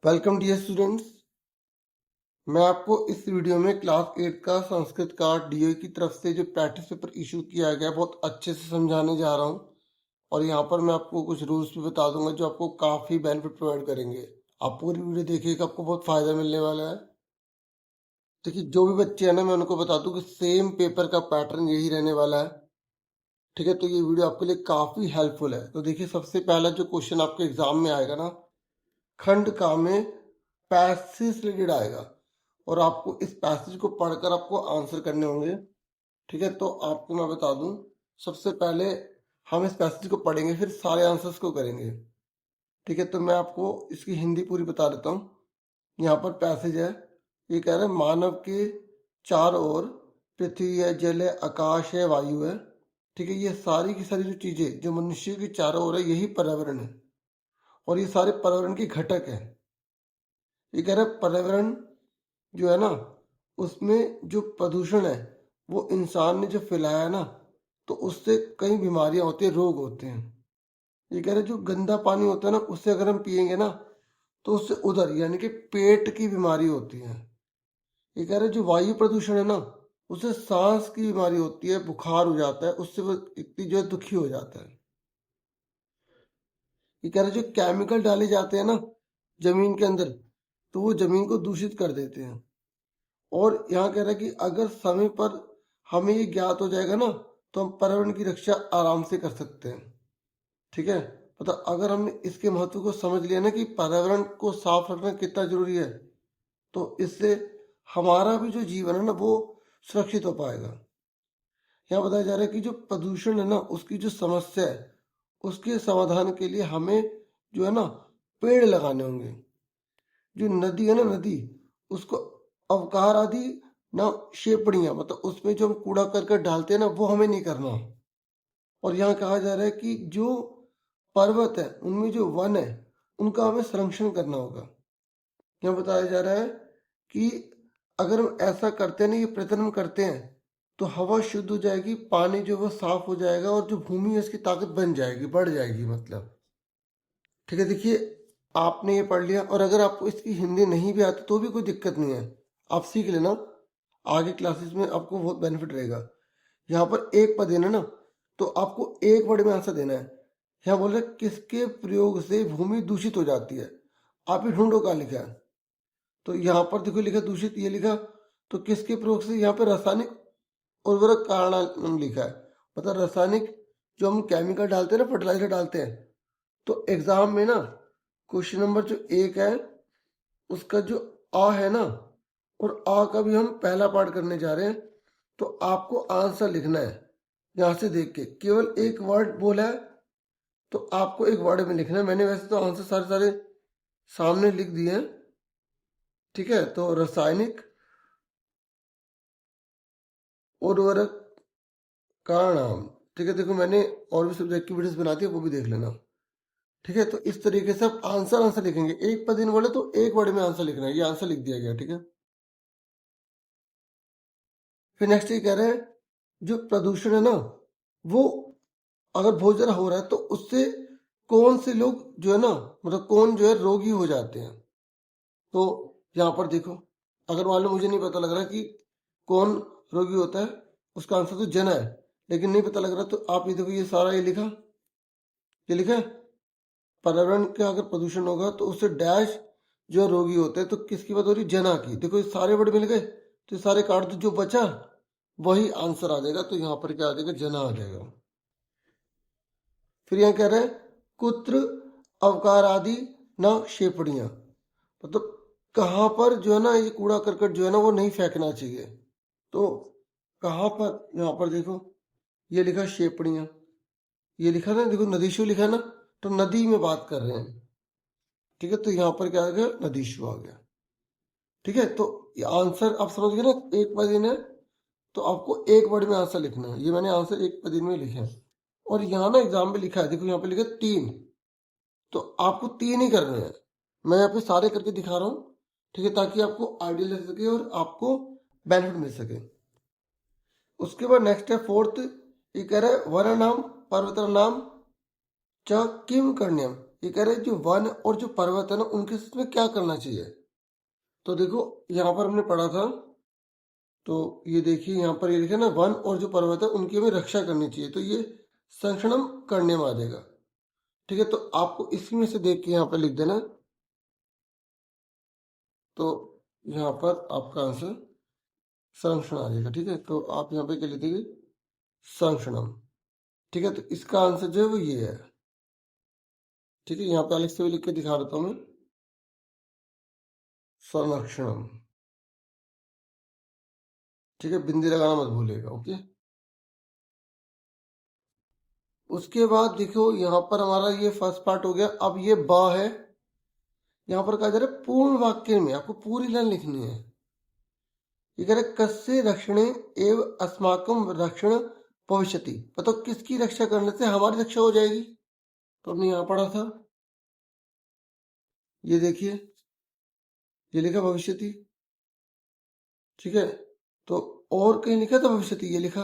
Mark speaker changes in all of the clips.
Speaker 1: Welcome dear students. मैं आपको इस वीडियो में क्लास 8 का संस्कृत का डीओ की तरफ से जो प्रैक्टिस पेपर इशू किया गया बहुत अच्छे से समझाने जा रहा हूं। और यहाँ पर मैं आपको कुछ रूल्स भी बता दूंगा जो आपको काफ़ी बेनिफिट प्रोवाइड करेंगे। आप पूरी वीडियो देखिएगा, आपको बहुत फ़ायदा मिलने वाला है। देखिए, जो भी बच्चे हैं ना, मैं उनको बता दूं कि सेम पेपर का पैटर्न यही रहने वाला है। ठीक है, तो ये वीडियो आपके लिए काफ़ी हेल्पफुल है। तो देखिए, सबसे पहला जो क्वेश्चन आपके एग्जाम में आएगा ना, खंड का में पैसेज से रिलेटेड आएगा और आपको इस पैसेज को पढ़कर आपको आंसर करने होंगे। ठीक है, तो आपको मैं बता दूं, सबसे पहले हम इस पैसेज को पढ़ेंगे, फिर सारे आंसर्स को करेंगे। ठीक है, तो मैं आपको इसकी हिंदी पूरी बता देता हूँ। यहाँ पर पैसेज है, ये कह रहा है मानव के चारों ओर पृथ्वी है, जल है, आकाश है, वायु है। ठीक है, ये सारी की सारी जो चीजें जो मनुष्य के चारों ओर है, यही पर्यावरण है और ये सारे पर्यावरण के घटक है। ये कह रहा है पर्यावरण जो है ना, उसमें जो प्रदूषण है वो इंसान ने जो फैलाया है ना, तो उससे कई बीमारियां होती है, रोग होते हैं। ये कह रहे जो गंदा पानी होता है ना, उससे अगर हम पियेंगे ना, तो उससे उधर यानी कि पेट की बीमारी होती है। ये कह रहे जो वायु प्रदूषण है ना, उससे सांस की बीमारी होती है, बुखार हो जाता है, उससे वो व्यक्ति जो है दुखी हो जाता है। ये कह रहे जो केमिकल डाले जाते हैं ना जमीन के अंदर, तो वो जमीन को दूषित कर देते हैं। और यहाँ कह रहा है कि अगर समय पर हमें ये ज्ञात हो जाएगा ना, तो हम पर्यावरण की रक्षा आराम से कर सकते हैं। ठीक है, मतलब अगर हमने इसके महत्व को समझ लिया ना कि पर्यावरण को साफ रखना कितना जरूरी है, तो इससे हमारा भी जो जीवन है ना वो सुरक्षित हो पाएगा। यहाँ बताया जा रहा है कि जो प्रदूषण है ना, उसकी जो समस्या है, उसके समाधान के लिए हमें जो है ना पेड़ लगाने होंगे। जो नदी है ना, नदी उसको अवकार आदि ना शेपड़ियां, मतलब उसमें जो हम कूड़ा करकट डालते हैं ना, वो हमें नहीं करना। और यहाँ कहा जा रहा है कि जो पर्वत है उनमें जो वन है उनका हमें संरक्षण करना होगा। यहाँ बताया जा रहा है कि अगर हम ऐसा करते हैं ना, ये प्रयत्न हम करते हैं, तो हवा शुद्ध हो जाएगी, पानी जो वो साफ हो जाएगा और जो भूमि है उसकी ताकत बन जाएगी, बढ़ जाएगी मतलब। ठीक है, देखिए आपने ये पढ़ लिया, और अगर आपको इसकी हिंदी नहीं भी आती तो भी कोई दिक्कत नहीं है, आप सीख लेना, आगे क्लासेस में आपको बहुत बेनिफिट रहेगा। यहाँ पर एक पद देना ना, तो आपको एक वर्ड में आंसर देना है। यहाँ बोल रहे किसके प्रयोग से भूमि दूषित हो जाती है, आप ही ढूंढो क्या लिखा है। तो यहाँ पर देखो लिखा दूषित, ये लिखा, तो किसके प्रयोग से, यहाँ पे रासायनिक उर्वरक कारण लिखा है, मतलब रासायनिक जो हम केमिकल डालते हैं ना, फर्टिलाइजर डालते हैं। तो एग्जाम में ना क्वेश्चन नंबर जो 1 है उसका जो आ है ना, और आ का भी हम पहला पार्ट करने जा रहे हैं, तो आपको आंसर लिखना है। यहाँ से देख के केवल एक वर्ड बोला है, तो आपको एक वर्ड में लिखना है। मैंने वैसे तो आंसर सारे सारे सामने लिख दिए हैं। ठीक है, तो रासायनिक उर्वरक का नाम। ठीक है, देखो मैंने और भी सब्जेक्ट की वीडियोस बना दी है, वो भी देख लेना। ठीक है, तो इस तरीके से आप आंसर आंसर लिखेंगे, एक पद इन बोले तो एक वर्ड में आंसर लिखना है। ये आंसर लिख दिया गया। ठीक है, फिर नेक्स्ट ये कह रहे हैं जो प्रदूषण है ना, वो अगर बहुत ज्यादा हो रहा है तो उससे कौन से लोग जो है ना, मतलब कौन जो है रोगी हो जाते हैं। तो यहाँ पर देखो, अगर मान लो मुझे नहीं पता लग रहा कि कौन रोगी होता है, उसका आंसर तो जन है, लेकिन नहीं पता लग रहा, तो आप ये देखो, ये सारा ये लिखा है पर्यावरण का अगर प्रदूषण होगा तो उससे डैश जो रोगी होते हैं, तो किसकी बात हो रही, जना की। देखो ये सारे वर्ड मिल गए, तो ये सारे काट दो, जो बचा वही आंसर आ जाएगा। तो यहाँ पर क्या आ जाएगा, जना आ जाएगा। फिर यहाँ कह रहे हैं कुत्र अवकार आदि न शेपड़ियां, मतलब कहाँ पर जो है ना ये कूड़ा करकट जो है ना वो नहीं फेंकना चाहिए। तो कहाँ पर, यहाँ पर देखो ये लिखा शेपड़ियां, ये लिखा ना, देखो नदीशु लिखा ना, तो नदी में बात कर रहे हैं। ठीक है, तो यहाँ पर क्या आ गया, नदीशु आ गया। ठीक है, तो ये आंसर आप समझ गए ना, एक पद है, तो आपको एक वर्ड में आंसर लिखना है। ये मैंने आंसर एक पद में लिखे हैं। और यहाँ ना एग्जाम में लिखा है, देखो यहाँ पे लिखा है 3, तो आपको 3 ही करने हैं। मैं यहाँ पे सारे करके दिखा रहा हूँ। ठीक है, ताकि आपको आइडिया लग सके और आपको बेनिफिट मिल सके। उसके बाद नेक्स्ट है फोर्थ, ये कह रहा है वन नाम पर्वत नाम च किम करण्यम, ये कह रहे हैं जो वन और जो पर्वत है ना उनके में क्या करना चाहिए। तो देखो यहाँ पर हमने पढ़ा था, तो ये देखिए यहाँ पर ये लिखा ना, वन और जो पर्वत है उनकी हमें रक्षा करनी चाहिए, तो ये संरक्षण करने में आ जाएगा। ठीक है, तो आपको इसी में से देख के यहाँ पर लिख देना। तो यहाँ पर आपका आंसर संरक्षण आ जाएगा। ठीक है, तो आप यहाँ पे क्या लिख देंगे, संरक्षणम। ठीक है, तो इसका आंसर जो है वो ये है। ठीक है, यहाँ पे अलग से भी लिख के दिखा देता हूँ मैं, संरक्षणम। ठीक है, बिंदी लगाना मत भूलिएगा। ओके, उसके बाद देखो यहाँ पर हमारा ये फर्स्ट पार्ट हो गया। अब ये ब है, यहाँ पर कहा जा रहा है पूर्ण वाक्य में आपको पूरी लाइन लिखनी है। ये कह रहे कस्य रक्षणे एव अस्माकम रक्षण भविष्यति, मतलब किसकी रक्षा करने से हमारी रक्षा हो जाएगी। तो हमने यहाँ पढ़ा था, ये देखिए ये लिखा भविष्यति। ठीक है, तो और कहीं लिखा था भविष्यति, ये लिखा,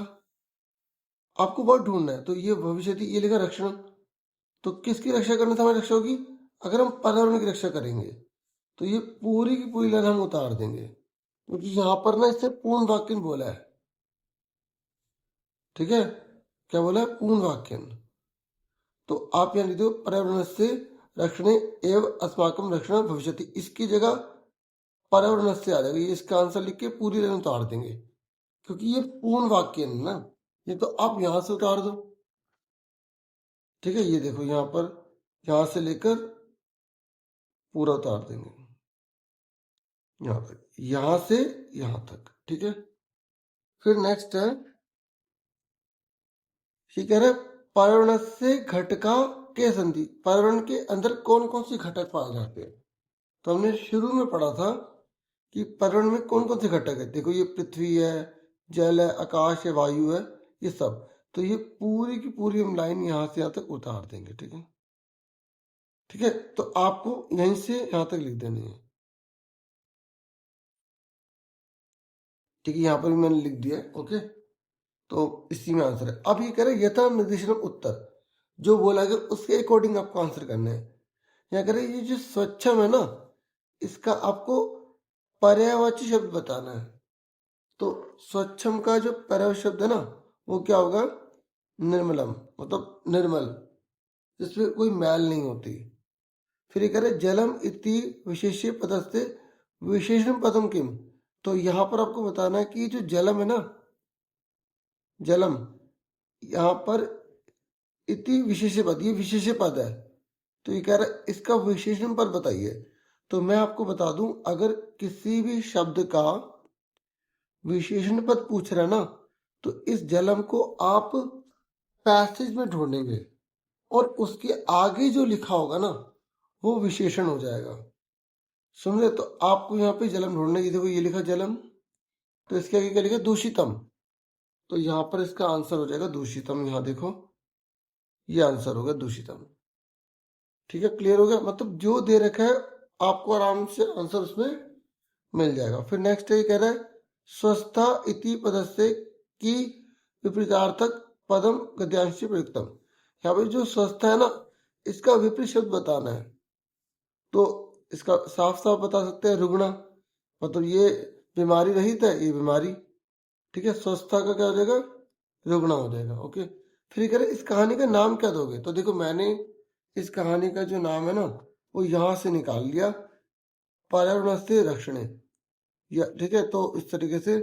Speaker 1: आपको वर्ड ढूंढना है। तो ये भविष्यति, ये लिखा रक्षण, तो किसकी रक्षा करने से हमारी रक्षा होगी, अगर हम पर्यावरण की रक्षा करेंगे तो ये पूरी की पूरी लाइन हम उतार देंगे, क्योंकि यहाँ पर ना इससे पूर्ण वाक्य बोला है। ठीक है, क्या बोला है, पूर्ण वाक्य। तो आप यहाँ लिख दो पर्यावरण से रक्षणे एव अस्माकम रक्षण भविष्यति, इसकी जगह पर्यावरण से आ जाएगा। ये इसका आंसर लिख के पूरी लाइन उतार देंगे, क्योंकि ये पूर्ण वाक्य है ना, ये तो आप यहां से उतार दो। ठीक है, ये देखो यहाँ पर यहां से लेकर पूरा उतार देंगे, यहां तक, यहां से यहां तक। ठीक है, फिर नेक्स्ट है, ये कह रहे पर्यावरण से घटका के संधि, पर्यावरण के अंदर कौन कौन से घटक पाए जाते हैं। तो हमने शुरू में पढ़ा था कि पर्यावरण में कौन कौन से घटक है। देखो ये पृथ्वी है, जल है, आकाश है, वायु है, ये सब। तो ये पूरी की पूरी हम लाइन यहां से यहां तक उतार देंगे। ठीक है, ठीक है, तो आपको यहीं से यहां तक लिख देनी है। ठीक है, यहाँ पर भी मैंने लिख दिया। ओके, तो इसी में आंसर है। अब ये कह रहे हैं यथा निर्देशन उत्तर, जो बोला गया उसके अकॉर्डिंग आपको आंसर करना है। यहाँ कह रहे हैं ये जो स्वच्छम है ना, इसका आपको पर्यायवाची शब्द बताना है। तो स्वच्छम का जो पर्यायवाची शब्द है ना वो क्या होगा, निर्मलम, मतलब निर्मल, जिसमें कोई मैल नहीं होती। फिर ये कह रहे जलम इति विशेष्य पदस्ते विशेषण पदम किम, तो यहाँ पर आपको बताना है कि जो जलम है ना, जलम, यहाँ पर इति विशेष्य पद, ये विशेष्य पद है, तो ये कह रहा है इसका विशेषण पद बताइए। तो मैं आपको बता दूं, अगर किसी भी शब्द का विशेषण पद पूछ रहा है ना, तो इस जलम को आप पैसेज में ढूंढेंगे और उसके आगे जो लिखा होगा ना वो विशेषण हो जाएगा। सुन रहे, तो आपको यहाँ पे जलम ढूंढने की, देखो ये लिखा जलम, तो इसके आगे क्या लिखा, दूषितम, तो यहाँ पर इसका आंसर हो जाएगा दूषितम। यहाँ देखो ये आंसर होगा दूषितम। ठीक है, क्लियर हो गया, मतलब जो दे रखा है आपको आराम से आंसर उसमें मिल जाएगा। फिर नेक्स्ट ये कह रहा है स्वस्था इति पदस्य की विपरीतार्थक पदम गद्यांश प्रयुक्तम, यहाँ पे जो स्वस्था है ना इसका विपरीत शब्द बताना है। तो इसका साफ साफ बता सकते हैं रुग्ण, मतलब ये बीमारी रहित है, ये बीमारी। ठीक है, स्वस्थता का क्या हो जाएगा, रुग्ण हो जाएगा। ओके, फिर कह रहे इस कहानी का नाम क्या दोगे। तो देखो मैंने इस कहानी का जो नाम है ना वो यहां से निकाल लिया, पर्यावरण से रक्षण, या ठीक है, तो इस तरीके से,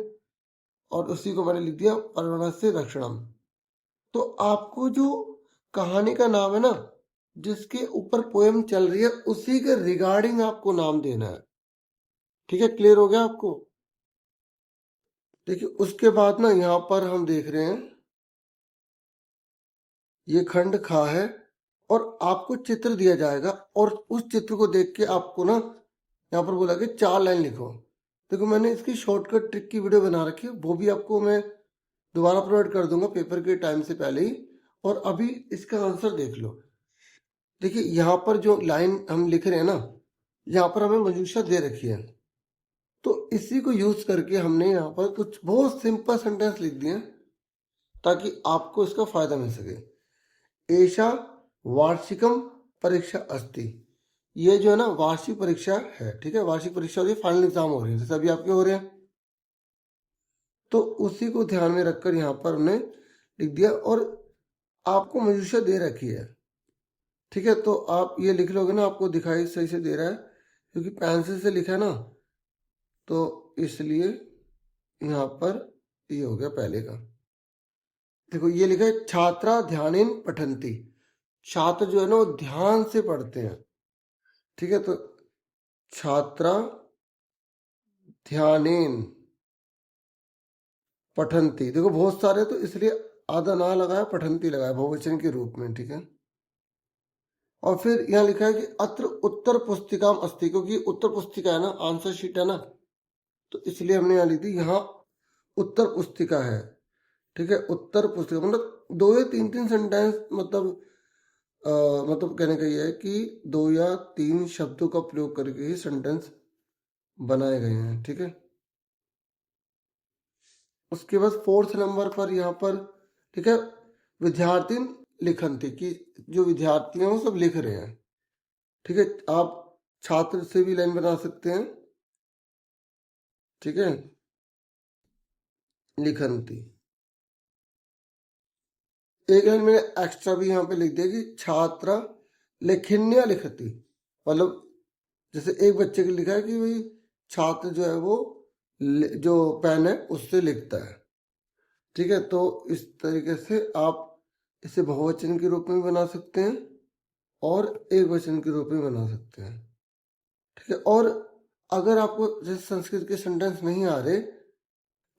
Speaker 1: और उसी को मैंने लिख दिया पर्यावरण से रक्षणम। तो आपको जो कहानी का नाम है ना जिसके ऊपर पोएम चल रही है उसी के रिगार्डिंग आपको नाम देना है। ठीक है, क्लियर हो गया आपको। देखिए उसके बाद ना यहाँ पर हम देख रहे हैं ये खंड खा है और आपको चित्र दिया जाएगा और उस चित्र को देख के आपको ना यहाँ पर बोला कि 4 लाइन लिखो। देखो मैंने इसकी शॉर्टकट ट्रिक की वीडियो बना रखी है, वो भी आपको मैं दोबारा प्रोवाइड कर दूंगा पेपर के टाइम से पहले ही। और अभी इसका आंसर देख लो। देखिए यहाँ पर जो लाइन हम लिख रहे हैं ना, यहाँ पर हमें मंजूषा दे रखी है, तो इसी को यूज करके हमने यहाँ पर कुछ बहुत सिंपल सेंटेंस लिख दिए ताकि आपको इसका फायदा मिल सके। एषा वार्षिकम परीक्षा अस्ति। ये जो है ना वार्षिक परीक्षा है, ठीक है, वार्षिक परीक्षा हो रही है, फाइनल एग्जाम हो रहे हैं, जैसे अभी आपके हो रहे हैं, तो उसी को ध्यान में रखकर यहाँ पर उन्हें लिख दिया। और आपको मनुष्य दे रखी है, ठीक है, तो आप ये लिख लोगे ना, आपको दिखाई सही से दे रहा है क्योंकि पेंसिल से लिखा है ना, तो इसलिए यहाँ पर ये हो गया पहले का। देखो ये लिखा है छात्रा ध्यानेन पठन्ति, छात्र जो है ना वो ध्यान से पढ़ते हैं, ठीक है, तो छात्रा ध्यानेन पठन्ति, देखो बहुत सारे तो इसलिए आधा ना लगाया, पठन्ति लगाया बहुवचन के रूप में, ठीक है। और फिर यहाँ लिखा है कि अत्र उत्तर पुस्तिकाम अस्ति, क्योंकि उत्तर पुस्तिका है ना, आंसर शीट है ना, तो इसलिए हमने यहाँ लिख दी, यहाँ उत्तर पुस्तिका है, ठीक है, उत्तर पुस्तिका, मतलब 2 या 3 सेंटेंस, मतलब कहने का ये है कि 2 या 3 शब्दों का प्रयोग करके ही सेंटेंस बनाए गए हैं, ठीक है। उसके बाद 4th नंबर पर यहाँ पर, ठीक है, विद्यार्थी लिखन्ति, कि जो विद्यार्थी हैं वो सब लिख रहे हैं, ठीक है, आप छात्र से भी लाइन बना सकते हैं, ठीक है, लिखन्ति। एक लाइन मैंने एक्स्ट्रा भी यहाँ पे लिख दिया कि छात्रा लेखिन्या लिखती, मतलब जैसे एक बच्चे के लिखा है कि भाई छात्र जो है वो जो पेन है उससे लिखता है, ठीक है, तो इस तरीके से आप इसे बहुवचन के रूप में भी बना सकते हैं और एक वचन के रूप में बना सकते हैं, ठीक है। और अगर आपको जैसे संस्कृत के सेंटेंस नहीं आ रहे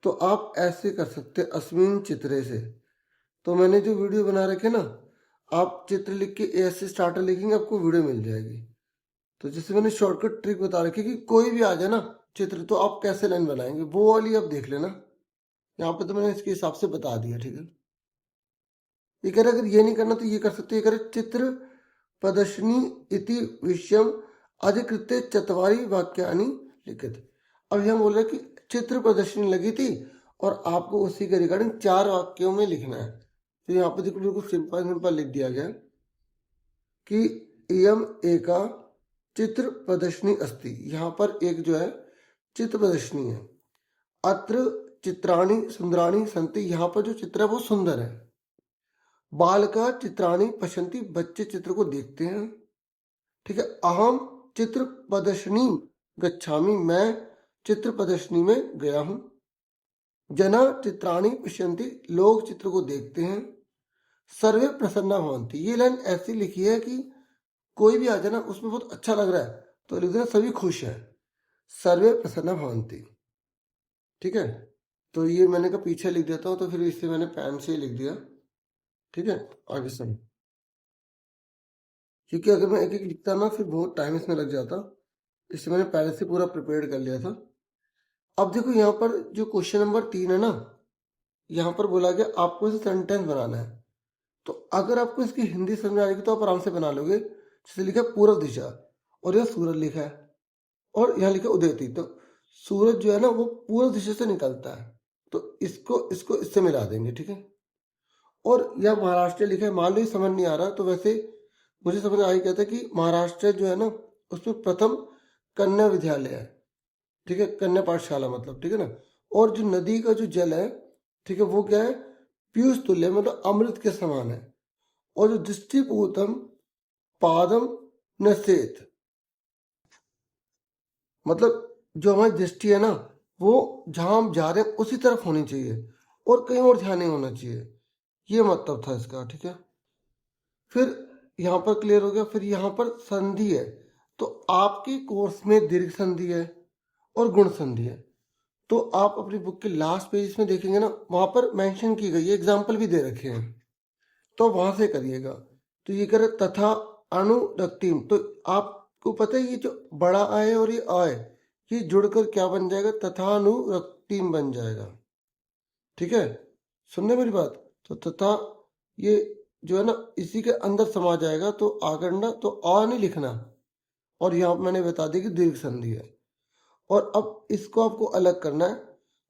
Speaker 1: तो आप ऐसे कर सकते हैं, अस्मिन चित्रे से। तो मैंने जो वीडियो बना रखे ना, आप चित्र लिख के ऐसे स्टार्टर लिखेंगे, आपको वीडियो मिल जाएगी। तो जैसे मैंने शॉर्टकट ट्रिक बता रखी कि कोई भी आ जाए ना चित्र, तो आप कैसे लाइन बनाएंगे वो वाली आप देख लेना, यहाँ पे तो मैंने इसके हिसाब से बता दिया, ठीक है। ये कह रहे अगर ये नहीं करना तो ये कर सकते, ये कह रहे चित्र प्रदर्शनी इति विषयम अधिकृत्य चत्वारि वाक्यानि लिखित। अब हम बोल रहे कि चित्र प्रदर्शनी लगी थी और आपको उसी के रिगार्डिंग 4 वाक्यों में लिखना है, तो यहाँ पे देखो बिल्कुल सिंपल लिख दिया गया कि इयम एका चित्र प्रदर्शनी अस्ति, यहाँ पर एक जो है चित्र प्रदर्शनी है। अत्र चित्राणि सुंदराणि सन्ति, यहाँ पर जो चित्र है वो सुंदर है। बालका चित्राणि पश्यन्ति, बच्चे चित्र को देखते हैं, ठीक है। अहम चित्र प्रदर्शनी गच्छामि, मैं चित्र प्रदर्शनी में गया हूं। जना चित्राणि पश्यन्ति, लोग चित्र को देखते हैं। सर्वे प्रसन्ना भवन्ति, ये लाइन ऐसी लिखी है कि कोई भी आ जाए ना उसमें बहुत अच्छा लग रहा है तो लिख देना सभी खुश हैं, सर्वे प्रसन्ना भवन्ति, ठीक है। तो ये मैंने कहा पीछे लिख देता हूँ, तो फिर इससे मैंने पेन से ही लिख दिया, ठीक है। आगे सुन, क्योंकि अगर मैं एक एक लिखता ना फिर बहुत टाइम इसमें लग जाता, इससे मैंने पहले से पूरा प्रिपेयर कर लिया था। अब देखो यहाँ पर जो क्वेश्चन नंबर 3 है ना, यहाँ पर बोला गया आपको इसे सेंटेंस बनाना है। तो अगर आपको इसकी हिंदी समझ आएगी तो आप आराम से बना लोगे। जैसे लिखा है पूर्व दिशा और यह सूरज लिखा है और यहाँ लिखा उदयती, तो सूरज जो है ना वो पूर्व दिशा से निकलता है, तो इसको इसको इससे मिला देंगे, ठीक है। और यह महाराष्ट्र लिखा है, मान लो समझ नहीं आ रहा तो वैसे मुझे समझ आ ही कहता है कि महाराष्ट्र जो है ना उसमें प्रथम कन्या विद्यालय है, ठीक है, कन्या पाठशाला मतलब, ठीक है ना। और जो नदी का जो जल है, ठीक है, वो क्या है, पीयूष तुल्य, मतलब अमृत के समान है। और जो दृष्टिपूतम पादम नसेत, मतलब जो हमारी दृष्टि है ना वो जहां हम जा रहे हैं उसी तरफ होनी चाहिए और कहीं और ध्यान नहीं होना चाहिए, ये मतलब था इसका, ठीक है। फिर यहाँ पर क्लियर हो गया। फिर यहाँ पर संधि है, तो आपके कोर्स में दीर्घ संधि है और गुण संधि है, तो आप अपनी बुक के लास्ट पेज में देखेंगे ना, वहां पर मेंशन की गई है, एग्जाम्पल भी दे रखे हैं, तो वहां से करिएगा। तो ये करे तथा अनुरक्तिम, तो आपको पता है ये जो बड़ा आय और ये आय ये जुड़कर क्या बन जाएगा, तथा अनुरक्तिम बन जाएगा, ठीक है। सुनने मेरी बात, तो तथा ये जो है ना इसी के अंदर समा जाएगा, तो आगंडा तो आ नहीं लिखना, और यहाँ मैंने बता दी कि दीर्घ संधि है। और अब इसको आपको अलग करना है,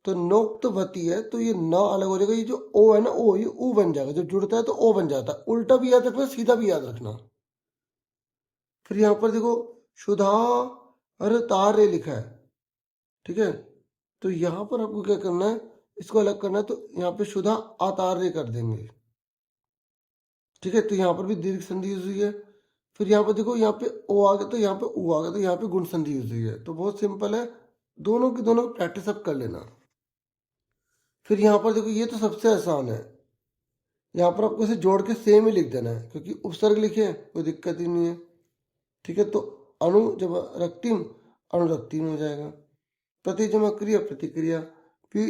Speaker 1: तो नोक्तवती है तो ये न अलग हो जाएगा, ये जो ओ है ना ओ, ये ऊ बन जाएगा, जब जुड़ता है तो ओ बन जाता है। उल्टा भी याद रखना, सीधा भी याद रखना, फिर यहाँ पर देखो सुधा अरे तारे लिखा है, ठीक है। तो यहाँ पर आपको क्या करना है, इसको अलग करना है, तो यहाँ पे सुधा आतार्य कर देंगे, ठीक है। तो यहाँ पर भी दीर्घ संधि यूज हुई है। फिर यहाँ पर देखो, यहाँ पे ओ आ गया तो यहाँ पे ऊ आ गया, तो यहाँ पे गुण संधि यूज हुई है। तो बहुत सिंपल है, दोनों की दोनों प्रैक्टिस अब कर लेना। फिर यहाँ पर देखो, ये तो सबसे आसान है, यहाँ पर आपको इसे जोड़ के सेम ही लिख देना है, क्योंकि उपसर्ग लिखे हैं, कोई दिक्कत ही नहीं है, ठीक है। तो अणु जब रक्तिम, अणुरक्तिम हो जाएगा। प्रति जमा क्रिया, प्रतिक्रिया। पी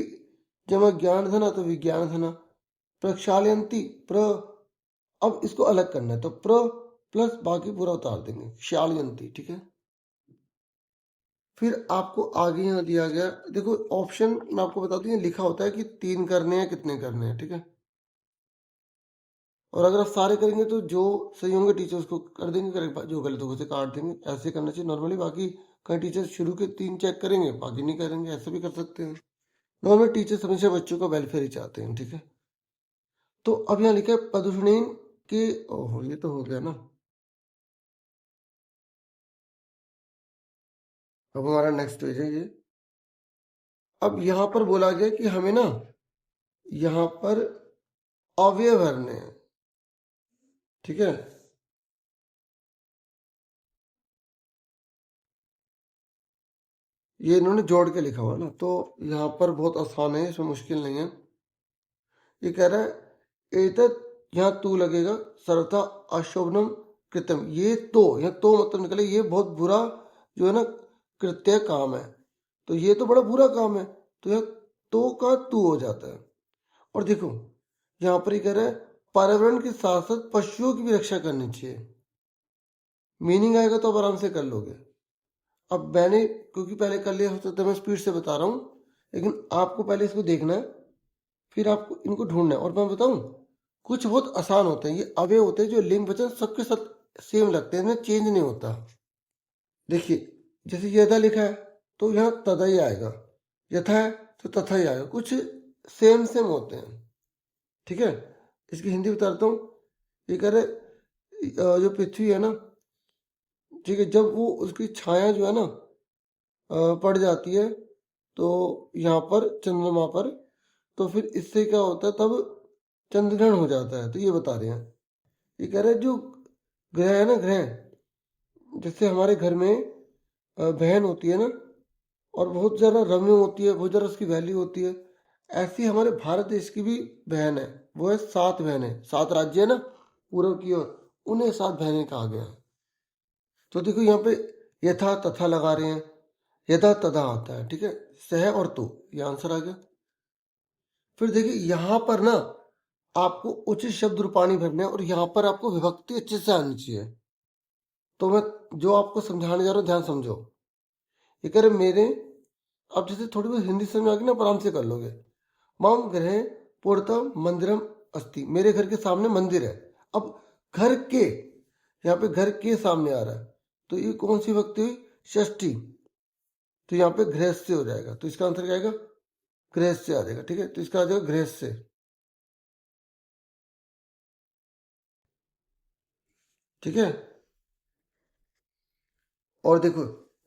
Speaker 1: जमा ज्ञान धना, तो विज्ञान धना। प्रक्षालयंती, प्र, अब इसको अलग करना है, तो प्र प्लस बाकी पूरा उतार देंगे, क्षालयंती, ठीक है। फिर आपको आगे यहाँ दिया गया, देखो ऑप्शन मैं आपको बता दूं, ये लिखा होता है कि 3 करने हैं, कितने करने हैं, ठीक है। और अगर आप सारे करेंगे तो जो सही होंगे टीचर उसको कर देंगे करेक्ट, जो गलत होगा उसे काट देंगे। ऐसे करना चाहिए नॉर्मली। बाकी कई टीचर शुरू के 3 चेक करेंगे, बाकी नहीं करेंगे, ऐसे भी कर सकते हैं। नॉर्मल टीचर हमेशा बच्चों का वेलफेयर ही चाहते हैं, ठीक है। तो अब यहाँ लिखा है प्रदूषणीन के, ओहो ये तो हो गया ना। अब हमारा नेक्स्ट पेज है ये। अब यहाँ पर बोला गया कि हमें ना यहाँ पर अवयव भरने हैं, ठीक है। ये इन्होंने जोड़ के लिखा हुआ ना, तो यहाँ पर बहुत आसान है, इसमें मुश्किल नहीं है। ये कह रहा है एतत्, यहाँ तू लगेगा, सर्वथा अशोभनम कृत्यम। ये तो, यहाँ तो मतलब निकले ये बहुत बुरा जो है ना कृत्य काम है, तो ये तो बड़ा बुरा काम है, तो यह तो का तू हो जाता है। और देखो यहाँ पर ही कह रहा है पर्यावरण के साथ साथ पशुओं की भी रक्षा करनी चाहिए। मीनिंग आएगा तो आप आराम से कर लोगे। अब मैंने क्योंकि पहले कर लिया, हो सकता है मैं स्पीड से बता रहा हूँ, लेकिन आपको पहले इसको देखना है, फिर आपको इनको ढूंढना है। और मैं बताऊं, कुछ बहुत आसान होते हैं, ये अवयव होते हैं जो लिंग वचन सबके साथ सेम लगते हैं, इनमें चेंज नहीं होता। देखिए जैसे यथा लिखा है तो यहाँ तथा ही आएगा, यथा है तो तथा ही आएगा, कुछ सेम सेम होते हैं, ठीक है। इसकी हिंदी बताता हूँ। ये कह रहे जो पृथ्वी है ना, ठीक है, जब वो उसकी छाया जो है ना पड़ जाती है तो यहाँ पर चंद्रमा पर, तो फिर इससे क्या होता है, तब चंद्रग्रहण हो जाता है। तो ये बता रहे हैं, ये कह रहे हैं जो ग्रह है ना, ग्रह जैसे हमारे घर में बहन होती है ना, और बहुत ज़्यादा रम्य होती है, बहुत ज़्यादा उसकी वैल्यू होती है, ऐसी हमारे भारत देश की भी बहन है, वो है 7 बहनें, 7 राज्य है ना पूर्व की ओर, उन्हें 7 बहनें कहा गया। तो देखो यहाँ पे यथा तथा लगा रहे हैं, यथा तथा आता है, ठीक है, सह और तो, ये आंसर आ गया। फिर देखिए यहाँ पर ना आपको उचित शब्द रूपाणी भरने हैं, और यहाँ पर आपको विभक्ति अच्छे से आनी चाहिए। तो मैं जो आपको समझाने जा रहा हूँ ध्यान समझो। ये कह रहे मेरे, अब जैसे थोड़ी बहुत हिंदी समझ आ गई ना, आराम से कर लोगे। मम गृहे पूर्णतः मंदिरम अस्ति, मेरे घर के सामने मंदिर है। अब घर के, यहाँ पे घर के सामने आ रहा है, तो ये कौन सी विभक्ति हुई, षष्ठी, तो यहाँ पे गृहस्थ हो जाएगा, तो इसका आंसर क्या आएगा, गृहस्थ से आ जाएगा, ठीक है। तो इसका आ जाएगा गृहस्थ से, ठीक है। और देखो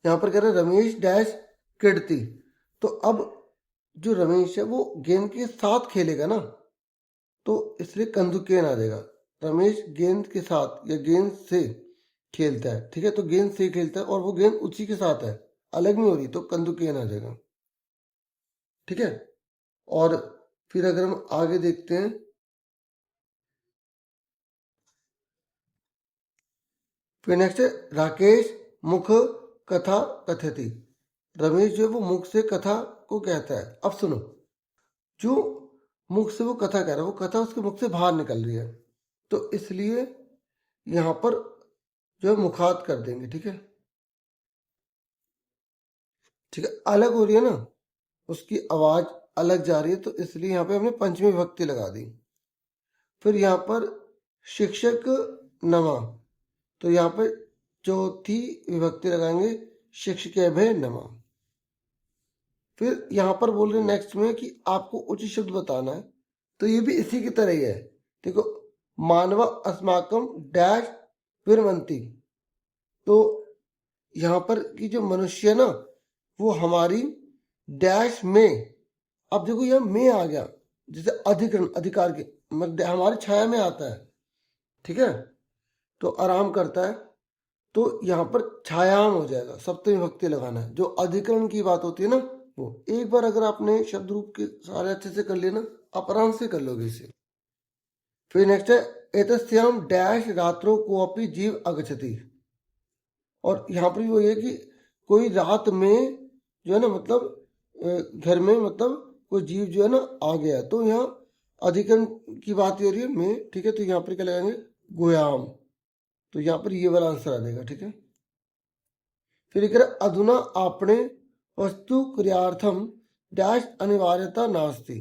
Speaker 1: यहाँ पर कह रहे हैं रमेश डैश क्रीडती, तो अब जो रमेश है वो गेंद के साथ खेलेगा ना, तो इसलिए कंदुकेन आ जाएगा। रमेश गेंद के साथ या गेंद से खेलता है, ठीक है, तो गेंद से खेलता है और वो गेंद उसी के साथ है, अलग नहीं हो रही, तो कंदुकेन आ जाएगा, ठीक है। और फिर अगर हम आगे देखते हैं, फिर नेक्स्ट है राकेश मुख कथा कथयति, रमेश जो है वो मुख से कथा को कहता है। अब सुनो, जो मुख से वो कथा कह रहा है, वो कथा उसके मुख से बाहर निकल रही है, तो इसलिए यहाँ पर जो है मुखात कर देंगे, ठीक है, ठीक है, अलग हो रही है ना, उसकी आवाज अलग जा रही है, तो इसलिए यहाँ पे हमने पंचमी विभक्ति लगा दी। फिर यहाँ पर शिक्षक नमा, तो यहाँ पे चौथी विभक्ति लगाएंगे, शिक्षक भय नमा। फिर यहाँ पर बोल रहे नेक्स्ट में कि आपको उचित शब्द बताना है, तो ये भी इसी की तरह ही है। देखो मानव अस्माकम डैश विरमंती, तो यहाँ पर कि जो मनुष्य है ना वो हमारी डैश में, अब देखो यह में आ गया, जैसे अधिकरण अधिकार के मतलब हमारी छाया में आता है, ठीक है, तो आराम करता है, तो यहाँ पर छायाम हो जाएगा, सप्तमी विभक्ति लगाना है। जो अधिकरण की बात होती है ना वो एक बार अगर आपने शब्द रूप के सारे अच्छे से कर लिए ना, आप आराम से कर लोगे इसे। फिर नेक्स्ट है एतस्याम डैश रात्रो कोअपि जीव अगच्छति, और यहाँ पर भी वही है कि कोई रात में जो है ना मतलब घर में मतलब कोई जीव जो है ना आ गया, तो यहाँ अधिकरण की बात हो रही है में, ठीक है, तो यहाँ पर क्या लगाएंगे गोयाम, तो यहाँ पर ये वाला आंसर आ जाएगा, ठीक है। फिर एक अधुना आपने वस्तु क्रियार्थम डैश अनिवार्यता नास्ति,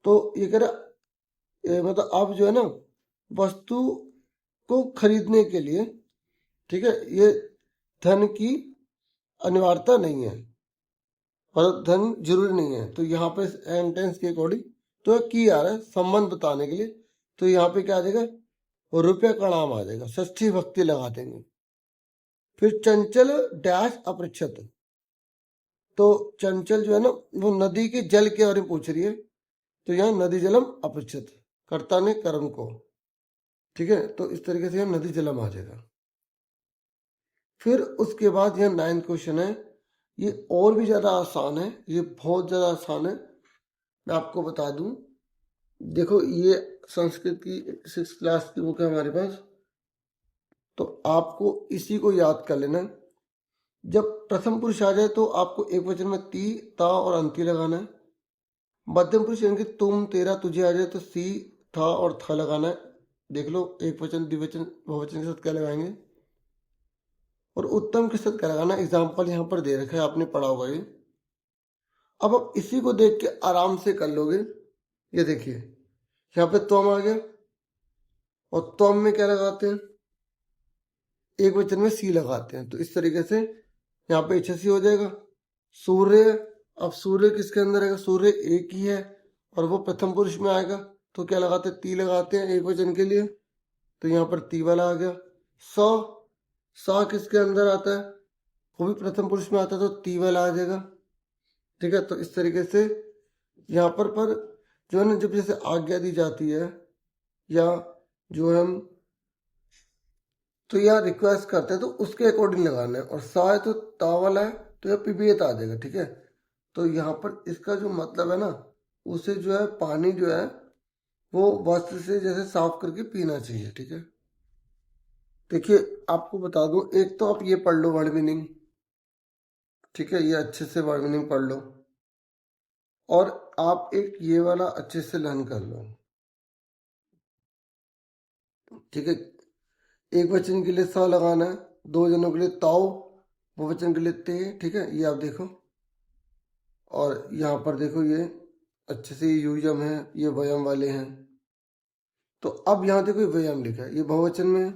Speaker 1: तो ये कह रहा मतलब अब जो है ना वस्तु को खरीदने के लिए, ठीक है, ये धन की अनिवार्यता नहीं है, मतलब धन जरूरी नहीं है। तो यहाँ पे सेंटेंस के अकॉर्डिंग तो की आ रहा है संबंध बताने के लिए, तो यहाँ पे क्या आ जाएगा रुपये का नाम आ जाएगा, षष्ठी भक्ति लगा देंगे। फिर चंचल डैश अपृच्छत, तो चंचल जो है ना वो नदी के जल के बारे में पूछ रही है, तो यहाँ नदी जलम अपृच्छत, कर्ता ने कर्म को, ठीक है, तो इस तरीके से यहाँ नदी जलम आ जाएगा। फिर उसके बाद यह 9th क्वेश्चन है, ये और भी ज्यादा आसान है, ये बहुत ज्यादा आसान है, मैं आपको बता दूं। देखो ये संस्कृत की 6th क्लास की बुक है हमारे पास, तो आपको इसी को याद कर लेना। जब प्रथम पुरुष आ जाए तो आपको एक वचन में ती, ता और अंति लगाना है। मध्यम पुरुष यानी कि तुम, तेरा, तुझे आ जाए तो सी, था और था लगाना है। देख लो एक वचन द्विवचन बहुवचन के साथ क्या लगाएंगे, और उत्तम के साथ क्या लगाना, एग्जाम्पल यहाँ पर दे रखा है, आपने पढ़ा होगा ये। अब आप इसी को देख के आराम से कर लोगे। ये देखिए यहाँ पे त्वम आ गया, और त्वम में क्या लगाते हैं, एक वचन में सी लगाते हैं, तो इस तरीके से यहाँ पे HSC हो जाएगा। सूर्य, अब सूर्य किसके अंदर आएगा, सूर्य एक ही है और वो प्रथम पुरुष में आएगा, तो क्या लगाते हैं, ती लगाते हैं एक वचन के लिए, तो यहाँ पर ती वाला आ गया। सौ, सा किसके अंदर आता है, वो भी प्रथम पुरुष में आता है, तो ती वाला आ जाएगा, ठीक है। तो इस तरीके से यहाँ पर जो है ना जब जैसे आज्ञा दी जाती है या जो हम तो यह रिक्वेस्ट करते हैं तो उसके अकॉर्डिंग लगाना है, और सा है तो ता वाला है तो यह पिबेत आ जाएगा, ठीक है। तो यहाँ पर इसका जो मतलब है ना, उसे जो है पानी जो है वो वस्त्र से जैसे साफ करके पीना चाहिए, ठीक है। देखिए आपको बता दूं, एक तो आप ये पढ़ लो वर्ड मीनिंग, ठीक है, ये अच्छे से वर्ड मीनिंग पढ़ लो, और आप एक ये वाला अच्छे से लर्न कर लो, ठीक है। एक वचन के लिए सा लगाना है, दो जनों के लिए ताओ, बहुवचन के लिए ते, ठीक है, ये आप देखो। और यहाँ पर देखो ये अच्छे से यूजम है, ये वयम वाले हैं, तो अब यहाँ देखो व्ययम लिखा है, ये बहुवचन में है,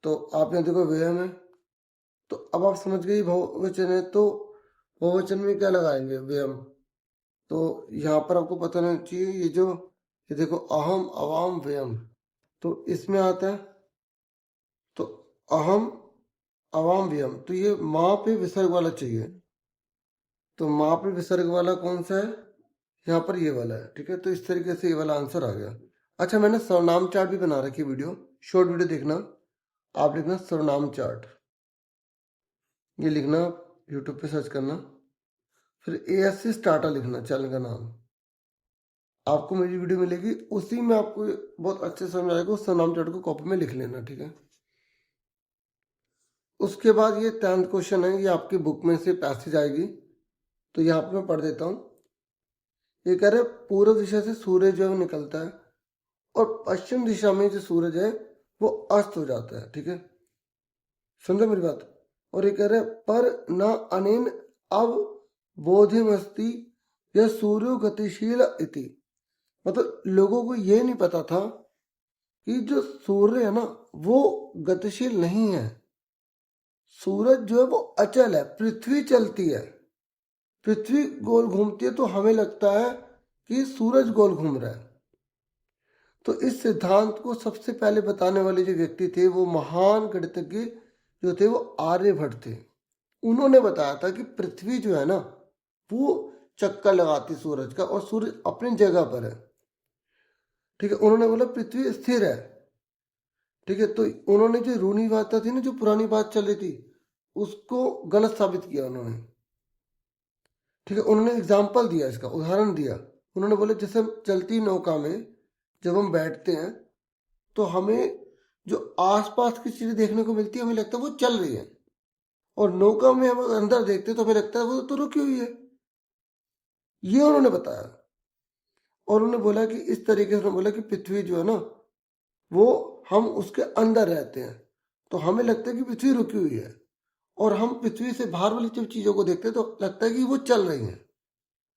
Speaker 1: तो आप यहाँ देखो व्ययम है, तो अब आप समझ गए बहुवचन है, तो बहुवचन में क्या लगाएंगे व्ययम, तो यहाँ पर आपको पता होना चाहिए ये देखो अहम अवाम व्ययम, तो इसमें आता है, तो अहम अवाम व्ययम, तो ये माँ पे विसर्ग वाला चाहिए, तो माँ पे विसर्ग वाला कौन सा है, यहाँ पर ये वाला है, ठीक है। तो इस तरीके से ये वाला आंसर आ गया। अच्छा मैंने सर्वनाम चार्ट भी बना रखी वीडियो, शॉर्ट वीडियो देखना, आप लिखना सर्वनाम चार्ट, ये लिखना, यूट्यूब पे सर्च करना, फिर ASC स्टार्टर लिखना चैनल का नाम, आपको मेरी वीडियो मिलेगी, उसी में आपको बहुत अच्छे समझ आएगा, उस सर्वनाम चार्ट को कॉपी में लिख लेना, ठीक है। उसके बाद ये 10th क्वेश्चन है, ये आपकी बुक में से पैसेज आएगी, तो यहाँ पे मैं पढ़ देता हूँ। ये कह रहे पूर्व दिशा से सूरज जो है निकलता है और पश्चिम दिशा में जो सूरज है वो अस्त हो जाता है, ठीक है, समझो मेरी बात। और ये कह रहे पर न अनेन अब बोधिमस्ति यह सूर्य गतिशील इति, मतलब लोगों को ये नहीं पता था कि जो सूर्य है ना वो गतिशील नहीं है, सूरज जो है वो अचल है, पृथ्वी चलती है, पृथ्वी गोल घूमती है, तो हमें लगता है कि सूरज गोल घूम रहा है, तो इस सिद्धांत को सबसे पहले बताने वाले जो व्यक्ति थे वो महान गणितज्ञ जो थे वो आर्यभट्ट थे। उन्होंने बताया था कि पृथ्वी जो है ना वो चक्कर लगाती सूरज का और सूरज अपनी जगह पर है। ठीक है, उन्होंने बोला पृथ्वी स्थिर है। ठीक है, तो उन्होंने जो रूढ़िवादिता थी ना, जो पुरानी बात चल रही थी, उसको गलत साबित किया उन्होंने। ठीक है, उन्होंने एग्जाम्पल दिया, इसका उदाहरण दिया। उन्होंने बोला जैसे हम चलती नौका में जब हम बैठते हैं तो हमें जो आसपास की चीजें देखने को मिलती है हमें लगता है वो चल रही है, और नौका में हम अगर अंदर देखते हैं तो हमें लगता है वो तो रुकी हुई है। ये उन्होंने बताया। और उन्होंने बोला कि इस तरीके से उन्होंने बोला कि पृथ्वी जो है ना वो हम उसके अंदर रहते हैं तो हमें लगता है कि पृथ्वी रुकी हुई है, और हम पृथ्वी से बाहर वाली जब चीजों को देखते हैं तो लगता है कि वो चल रही हैं।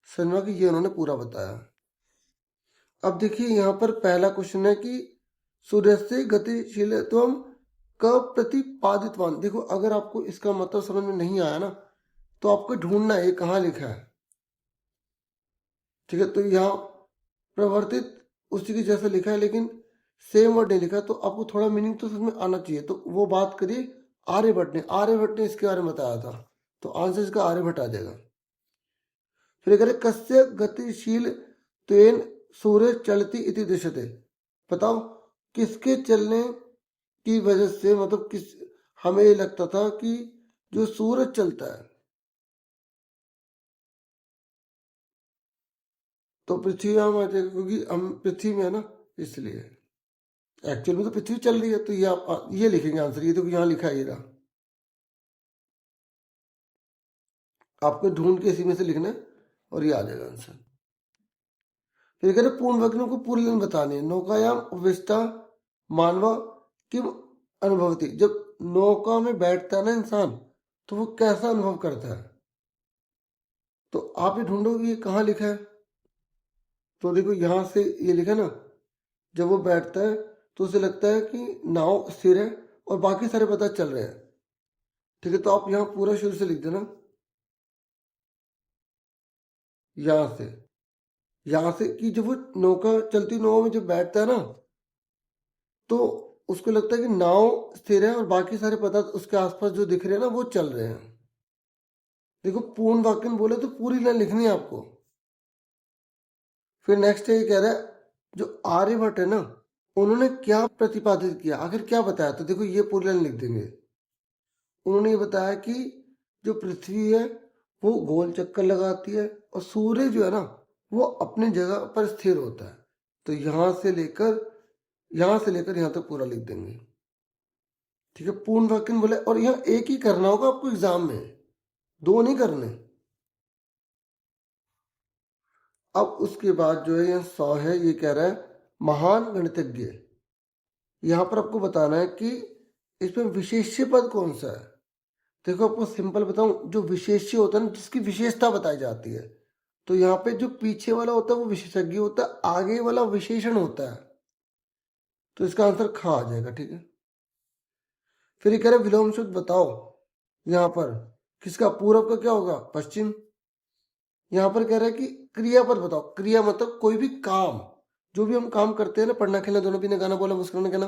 Speaker 1: समझा कि ये उन्होंने पूरा बताया। अब देखिए यहाँ पर पहला क्वेश्चन है कि सूर्य से गतिशील है तो हम कब प्रतिपादितवान। देखो अगर आपको इसका मतलब समझ में नहीं आया ना तो आपको ढूंढना है कहाँ लिखा है। ठीक है, तो यहाँ प्रवर्तित उसी की जैसा लिखा है लेकिन सेम वर्ड नहीं लिखा, तो आपको थोड़ा मीनिंग तो समझ में आना चाहिए। तो वो बात करिए आर्यभट्ट ने इसके बारे में बताया था, तो आंसर इसका आर्यभट्ट आ जाएगा। फिर कह रहे कस्य गतिशील त्वेन सूर्य चलती इति दृश्यते। बताओ किसके चलने की वजह से, मतलब किस हमें ये लगता था कि जो सूरज चलता है तो पृथ्वी हम आ जाएगा, क्योंकि हम पृथ्वी में है ना इसलिए। एक्चुअल में तो पृथ्वी चल रही है, तो ये आप ये लिखेंगे आंसर। ये तो यहाँ लिखा है, ये रहा, आपको ढूंढ के इसी में से लिखना है और ये आ जाएगा आंसर। फिर कह रहे पूर्ण वाक्यों को पूरी लाइन बतानी है। नौकायाम उपविष्टा मानवा किम अनुभवती। जब नौका में बैठता है ना इंसान तो वो कैसा अनुभव करता है, तो आप ये ढूंढो ये कहाँ लिखा है। तो देखो यहाँ से ये लिखा है ना, जब वो बैठता है तो उसे लगता है कि नाव स्थिर है और बाकी सारे पता चल रहे हैं। ठीक है, तो आप यहाँ पूरा शुरू से लिख देना, यहाँ से कि जब वो नौका चलती नाव में जब बैठता है ना तो उसको लगता है कि नाव स्थिर है और बाकी सारे पदार्थ उसके आसपास जो दिख रहे हैं ना वो चल रहे हैं। देखो पूर्ण वाक्य में बोले तो पूरी लाइन लिखनी है आपको। फिर नेक्स्ट ये कह रहा है जो आर्यभट्ट है ना उन्होंने क्या प्रतिपादित किया, आखिर क्या बताया। तो देखो ये पूरी लाइन लिख देंगे। उन्होंने ये बताया कि जो पृथ्वी है वो गोल चक्कर लगाती है और सूर्य जो है ना वो अपनी जगह पर स्थिर होता है। तो यहाँ से लेकर यहाँ तक पूरा लिख देंगे। ठीक है, पूर्ण वाक्य में बोले, और यहाँ एक ही करना होगा आपको एग्जाम में, दो नहीं करने। अब उसके बाद जो है यह 100 है, ये कह रहा है महान गणितज्ञ। यहाँ पर आपको बताना है कि इसमें विशेष्य पद कौन सा है। देखो आपको सिंपल बताऊं, जो विशेष्य होता है ना जिसकी विशेषता बताई जाती है, तो यहाँ पे जो पीछे वाला होता है वो विशेषज्ञ होता है, आगे वाला विशेषण होता है। तो इसका आंसर खा आ जाएगा। ठीक है, फिर ये कह रहे विलोम सूत्र बताओ। यहाँ पर किसका, पूरब का क्या होगा, पश्चिम। यहाँ पर कह रहा है कि क्रियापद बताओ। क्रिया मतलब कोई भी काम, जो भी हम काम करते हैं ना, पढ़ना खेलना दोनों पीना गाना बोला मुस्कुराना कहना,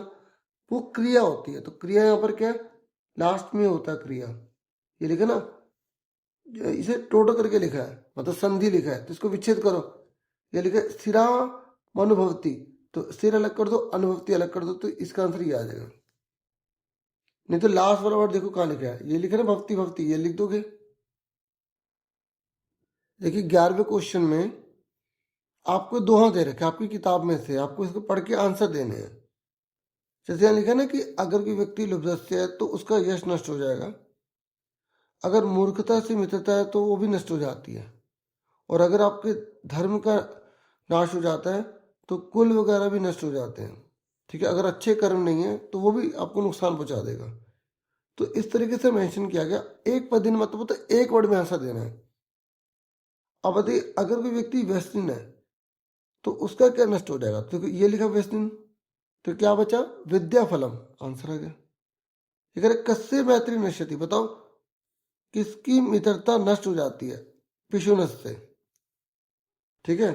Speaker 1: वो क्रिया होती है। तो क्रिया यहाँ पर क्या है, लास्ट में होता है क्रिया। ये लिखा ना, इसे टोटो करके लिखा है, मतलब संधि लिखा है, तो इसको विच्छेद करो। ये लिखा है स्थिरा अनुभवती, तो स्थिर अलग कर दो, अनुभवती अलग कर दो, तो इसका आंसर ये आ जाएगा। नहीं तो लास्ट वाला वर्ड देखो कहाँ लिखा है, ये लिखा है ना भक्ति भक्ति, ये लिख दोगे। देखिए 11वें क्वेश्चन में आपको दोहा दे रखे आपकी किताब में से, आपको इसको पढ़ के आंसर देने हैं। जैसे यहाँ लिखा है ना कि अगर कोई व्यक्ति लुब्धस्य है तो उसका यश नष्ट हो जाएगा, अगर मूर्खता से मित्रता है तो वो भी नष्ट हो जाती है, और अगर आपके धर्म का नाश हो जाता है तो कुल वगैरह भी नष्ट हो जाते हैं। ठीक है, अगर अच्छे कर्म नहीं है तो वो भी आपको नुकसान पहुंचा देगा। तो इस तरीके से मेंशन किया गया। एक पद मतलब होता है एक वर्ड में आंसर देना है। अब बताइए अगर कोई व्यक्ति व्यसनीन है तो उसका क्या नष्ट हो जाएगा। तो ये लिखा व्यसनीन, तो क्या बचा, विद्या फलम, आंसर आ गया। ठीक है, कस्य मैत्री नश्यति, बताओ किसकी मित्रता नष्ट हो जाती है, पिशुनस से। ठीक है,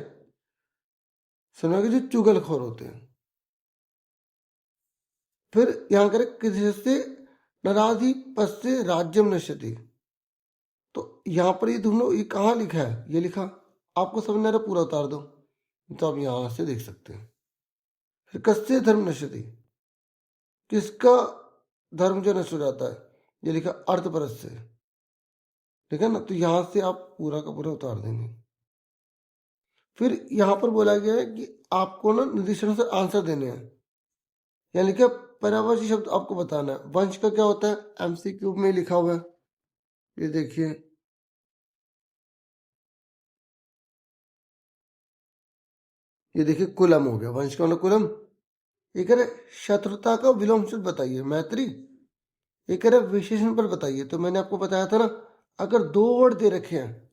Speaker 1: सुना कि जो चुगलखोर होते हैं। फिर यहाँ करें किससे नराधि पश्य राज्यम नश्यति। तो यहाँ पर ये दोनों ये कहाँ लिखा है, ये लिखा, आपको समझ में आ रहा है, पूरा उतार दो तो आप यहां से देख सकते हैं। फिर कस्य धर्म नश्यति, किसका धर्म जो नष्ट हो जाता है, ये लिखा अर्थ परस से, ठीक है ना। तो यहां से आप पूरा का पूरा उतार देंगे। फिर यहां पर बोला गया है कि आपको ना निर्दिष्ट से आंसर देने हैं, यानी कि पर्यायवाची शब्द आपको बताना है। वंश का क्या होता है, एमसीक्यू में लिखा हुआ है, ये देखिए, ये देखिए कुलम हो गया, वंश का मतलब कुलम। ये कह रहे शत्रुता का विलोम शब्द बताइए, मैत्री। ये कह रहे विशेषण पर बताइए, तो मैंने आपको बताया था ना, अगर दो वर्ड दे रखे हैं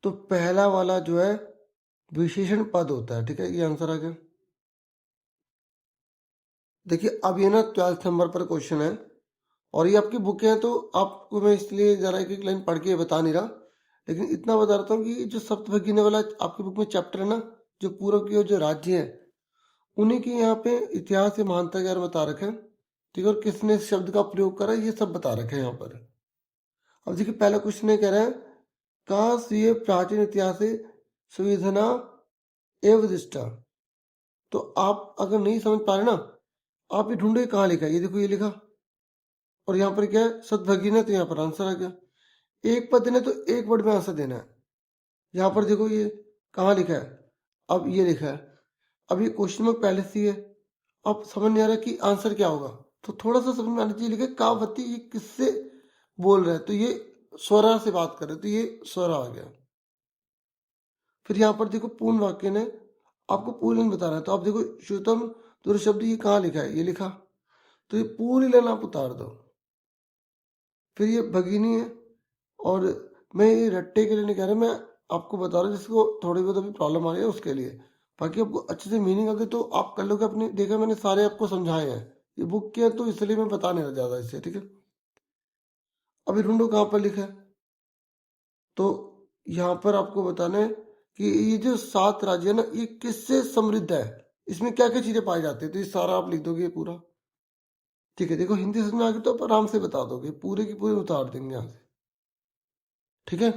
Speaker 1: तो पहला वाला जो है विशेषण पद होता है, ठीक है, ये आंसर आ गया। देखिए अब ये ना 12th नंबर पर क्वेश्चन है और ये आपकी बुक है, तो आपको मैं इसलिए जरा एक एक लाइन पढ़ के बता नहीं रहा, लेकिन इतना बता रहा हूँ कि जो सप्तभगिनी वाला आपकी बुक में चैप्टर है ना, जो पूर्व की जो राज्य है उन्हीं के यहाँ पे इतिहास या महानता के बारे में बता रखे हैं, ठीक है, और किसने इस शब्द का प्रयोग करा ये सब बता रखे हैं यहाँ पर। अब देखिए पहला क्वेश्चन कह रहा है कहा स्वीय प्राचीन इतिहास सुविधना एवं दृष्टा। तो आप अगर नहीं समझ पा रहे ना, आप ये ढूंढे कहाँ लिखा है, ये देखो ये लिखा, और यहाँ पर क्या है सद्भगिनी, तो यहाँ पर आंसर आ गया। एक पद ने तो एक वर्ड में आंसर देना है। यहाँ पर देखो ये कहाँ लिखा है, अब ये लिखा है, अब ये क्वेश्चन में पहले से ही है, अब समझ नहीं आ रहा कि आंसर क्या होगा, तो थोड़ा सा समझ में आना चाहिए। लिखा कावती, ये किससे बोल रहे हैं, तो ये स्वरा से बात कर रहे हैं, तो ये स्वरा आ गया। फिर यहाँ पर देखो पूर्ण वाक्य ने आपको पूरी लाइन बताना है, तो आप देखो श्रुतम दूर शब्द ये कहाँ लिखा है, ये लिखा, तो ये पूरी लाइन आप उतार दो। फिर ये भगिनी है, और मैं ये रट्टे के लिए नहीं कह रहा, मैं आपको बता रहा हूँ जिसको थोड़ी बहुत अभी प्रॉब्लम आ रही है उसके लिए, बाकी आपको अच्छे से मीनिंग आगे तो आप कर लोगे अपने। देखा मैंने सारे आपको समझाए हैं, ये बुक के हैं तो इसलिए मैं बता नहीं रहा ज्यादा इससे, ठीक है। अभी ढूंढो कहाँ पर लिखा है, तो यहाँ पर आपको बताना है कि ये जो 7 राज्य है ना ये किससे समृद्ध है, इसमें क्या क्या चीजें पाई जाती है, तो ये सारा आप लिख दोगे पूरा, ठीक है। देखो हिंदी समझ में आ गई तो आप आराम से बता दोगे, पूरे की पूरी उतार देंगे यहाँ से, ठीक है।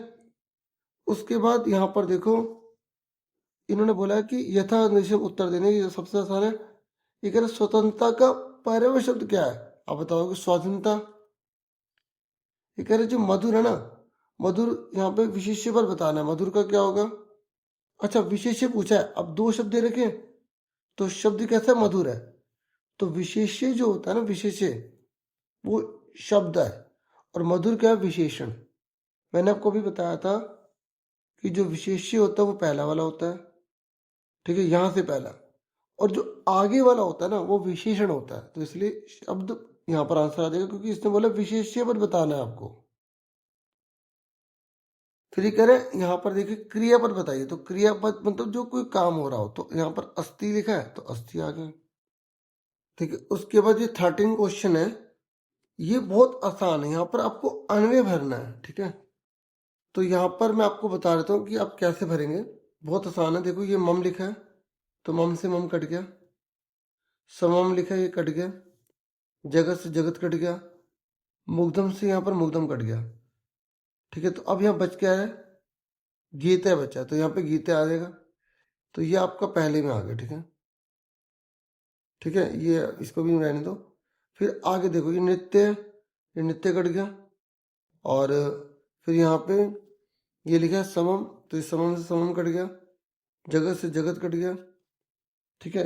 Speaker 1: उसके बाद यहाँ पर देखो इन्होंने बोला है कि यथा निश्चय उत्तर देने की सबसे आसान है। ये कह रहे स्वतंत्रता का पर्यायवाची शब्द क्या है, आप बताओगे स्वाधीनता। ये कह रहे जो मधुर है ना, मधुर यहाँ पे विशेष्य पर बताना है, मधुर का क्या होगा। अच्छा विशेष्य पूछा है, अब 2 शब्द दे रखे हैं, तो शब्द कैसा मधुर है, तो विशेष्य जो होता है ना, विशेष्य वो शब्द है, और मधुर क्या है विशेषण। मैंने आपको अभी बताया था कि जो विशेष्य होता है वो पहला वाला होता है, ठीक है, यहां से पहला, और जो आगे वाला होता है ना वो विशेषण होता है, तो इसलिए शब्द यहाँ पर आंसर आ जाएगा, क्योंकि इसने बोला विशेष्य पर बताना है आपको। फिर ये कह रहे हैं यहाँ पर देखिए क्रियापद बताइए, तो क्रियापद मतलब जो कोई काम हो रहा हो, तो यहाँ पर अस्थि लिखा है तो अस्थि आ गया, ठीक है। उसके बाद ये 13 क्वेश्चन है, ये बहुत आसान है, यहाँ पर आपको अन्वय भरना है, ठीक है। तो यहाँ पर मैं आपको बता देता हूँ कि आप कैसे भरेंगे, बहुत आसान है। देखो ये मम लिखा है तो मम से मम कट गया, समम लिखा है ये कट गया, जगत से जगत कट गया, मुग्धम से यहाँ पर मुग्धम कट गया, ठीक है। तो अब यहाँ बच क्या है, गीता बचा, तो यहाँ पे गीता आ जाएगा, तो ये आपका पहले में आ गया, ठीक है, ठीक है, ये इसको भी रहने दो। फिर आगे देखो ये नृत्य है, ये नृत्य कट गया, और फिर यहाँ पे ये लिखा है समम, तो इस समम से समम कट गया, जगत से जगत कट गया, ठीक है।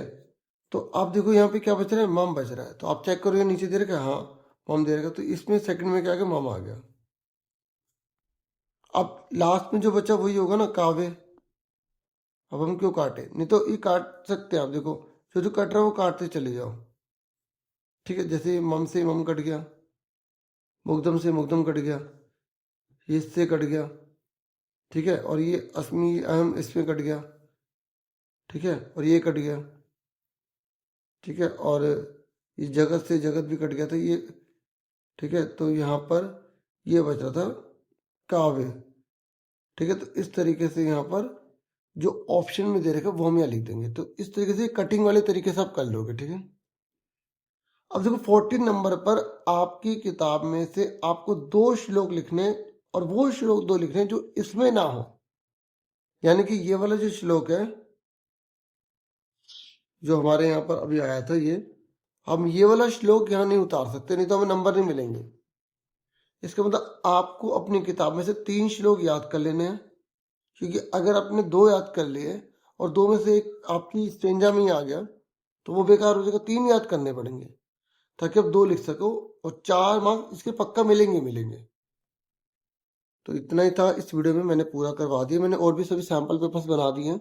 Speaker 1: तो आप देखो यहाँ पे क्या बच रहा है, मम बच रहा है, तो आप चेक करो ये नीचे दे रखा है, हाँ मम दे रखा, तो इसमें सेकंड में क्या आ गया, मम आ गया। अब लास्ट में जो बचा वही होगा ना, काव्य। अब हम क्यों काटे, नहीं तो ये काट सकते हैं आप, देखो जो जो कट रहा है वो काटते चले जाओ, ठीक है। जैसे मम से मम कट गया, मुग्धम से मुग्धम कट गया, ये इससे कट गया, ठीक है, और ये अस्मि अहम इसमें कट गया, ठीक है, और ये कट गया, ठीक है, और ये जगत से जगत भी कट गया था ये, ठीक है। तो यहाँ पर ये बच रहा था काव्य, ठीक है। तो इस तरीके से यहाँ पर जो ऑप्शन में दे रखा है वो हम यहाँ लिख देंगे, तो इस तरीके से कटिंग वाले तरीके से आप कर लोगे, ठीक है। अब देखो 14 नंबर पर आपकी किताब में से आपको 2 श्लोक लिखने और वो श्लोक 2 लिखने जो इसमें ना हो, यानी कि ये वाला जो श्लोक है जो हमारे यहाँ पर अभी आया था, ये हम ये वाला श्लोक यहाँ नहीं उतार सकते, नहीं तो हमें नंबर नहीं मिलेंगे। इसका मतलब आपको अपनी किताब में से 3 श्लोक याद कर लेने हैं, क्योंकि अगर आपने 2 याद कर लिए और 2 में से एक आपकी स्टेंजा में ही आ गया तो वो बेकार हो जाएगा, 3 याद करने पड़ेंगे ताकि आप 2 लिख सको और 4 मार्क्स इसके पक्का मिलेंगे। तो इतना ही था इस वीडियो में, मैंने पूरा करवा दिया। मैंने और भी सभी सैम्पल पेपर्स बना दिए हैं,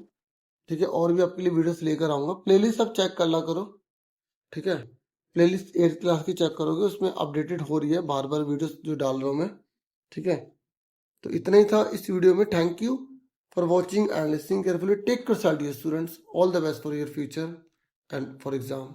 Speaker 1: ठीक है, और भी आपके लिए वीडियोस लेकर आऊंगा। प्लेलिस्ट आप चेक कर ला करो, ठीक है, प्लेलिस्ट 8th क्लास की चेक करोगे, उसमें अपडेटेड हो रही है बार बार वीडियोस जो डाल रहा हूँ मैं, ठीक है। तो इतना ही था इस वीडियो में। Thank you for watching and listening carefully. Take your studies students, all the best for your future and for exam.